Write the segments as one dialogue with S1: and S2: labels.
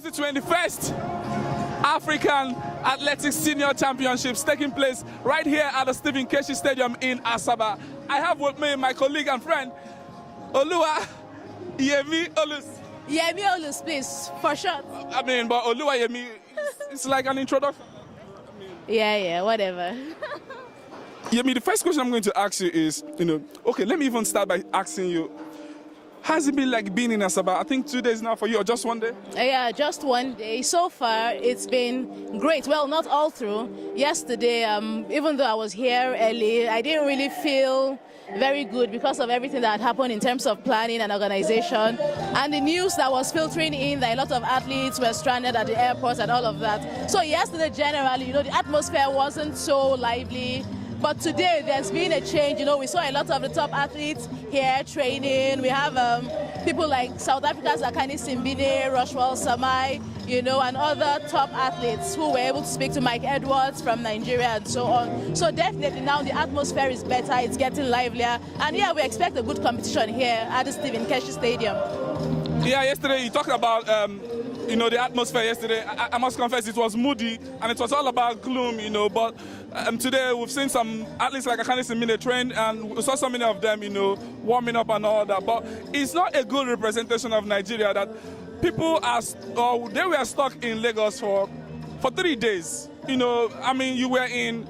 S1: It's the 21st African Athletics Senior Championships taking place right here at the Stephen Keshi Stadium in Asaba. I have with me my colleague and friend, Yemi Olus.
S2: Yemi Olus, please, for short.
S1: I mean, but Yemi, it's like an introduction.
S2: Yeah, whatever.
S1: Yemi, the first question I'm going to ask you is, okay, let me even start by asking you, has it been like being in Asaba? I think 2 days now for you, or just 1 day?
S2: Yeah, just 1 day. So far, it's been great. Well, not all through. Yesterday, even though I was here early, I didn't really feel very good because of everything that happened in terms of planning and organization, and the news that was filtering in that a lot of athletes were stranded at the airports and all of that. So yesterday, generally, the atmosphere wasn't so lively. But today, there's been a change. We saw a lot of the top athletes here training. We have people like South Africa's Akani Simbine, Rochwell Samai, and other top athletes who were able to speak to Mike Edwards from Nigeria and so on. So definitely now the atmosphere is better, it's getting livelier. And yeah, we expect a good competition here at the Stephen Keshi Stadium.
S1: Yeah, yesterday you talked about the atmosphere yesterday. I must confess it was moody and it was all about gloom, but today we've seen some athletes like Akani Simbine train, and we saw so many of them, warming up and all that. But it's not a good representation of Nigeria that people they were stuck in Lagos for 3 days. You were in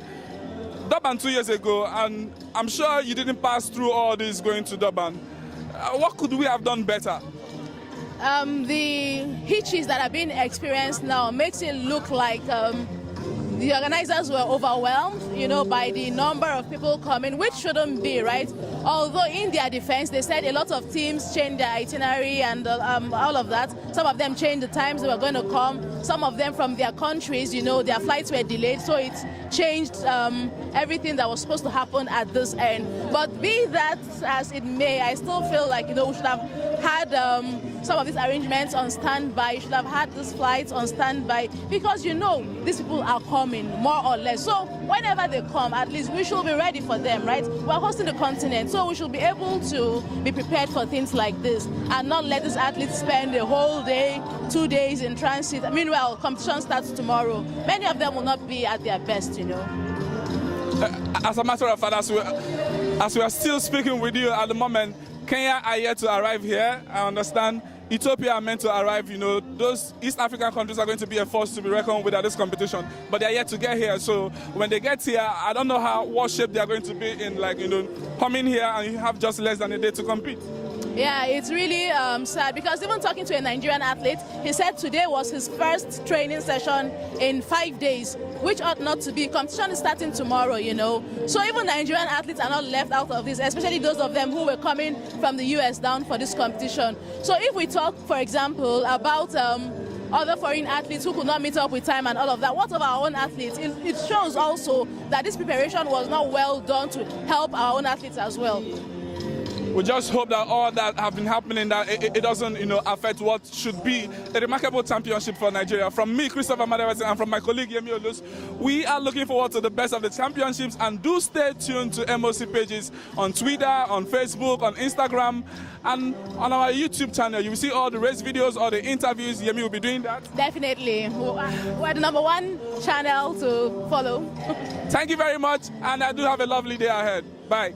S1: Durban 2 years ago, and I'm sure you didn't pass through all this going to Durban. What could we have done better?
S2: The hitches that are being experienced now makes it look like the organizers were overwhelmed, by the number of people coming, which shouldn't be, right? Although in their defense, they said a lot of teams changed their itinerary and all of that. Some of them changed the times they were going to come. Some of them from their countries, their flights were delayed, so it changed everything that was supposed to happen at this end. But be that as it may, I still feel like, we should have had some of these arrangements on standby. You should have had these flights on standby because, these people are coming, more or less. So whenever they come, at least we should be ready for them, right? We're hosting the continent, so we should be able to be prepared for things like this and not let these athletes spend a whole day, 2 days in transit. Meanwhile, competition starts tomorrow. Many of them will not be at their best,
S1: As a matter of fact, as we are still speaking with you at the moment, Kenya are yet to arrive here. I understand Ethiopia are meant to arrive. Those East African countries are going to be a force to be reckoned with at this competition, but they're yet to get here. So when they get here, I don't know what shape they are going to be in. Coming here and you have just less than a day to compete.
S2: Yeah, it's really sad because even talking to a Nigerian athlete, he said today was his first training session in 5 days, which ought not to be. Competition is starting tomorrow, So even Nigerian athletes are not left out of this, especially those of them who were coming from the US down for this competition. So if we talk, for example, about other foreign athletes who could not meet up with time and all of that, what of our own athletes? It shows also that this preparation was not well done to help our own athletes as well.
S1: We just hope that all that have been happening, that it doesn't, affect what should be a remarkable championship for Nigeria. From me, Christopher Maduewesi, and from my colleague Yemi Olus, we are looking forward to the best of the championships, and do stay tuned to MoC pages on Twitter, on Facebook, on Instagram, and on our YouTube channel. You will see all the race videos, all the interviews. Yemi will be doing that.
S2: Definitely. We're the #1 channel to follow.
S1: Thank you very much, and I do have a lovely day ahead. Bye.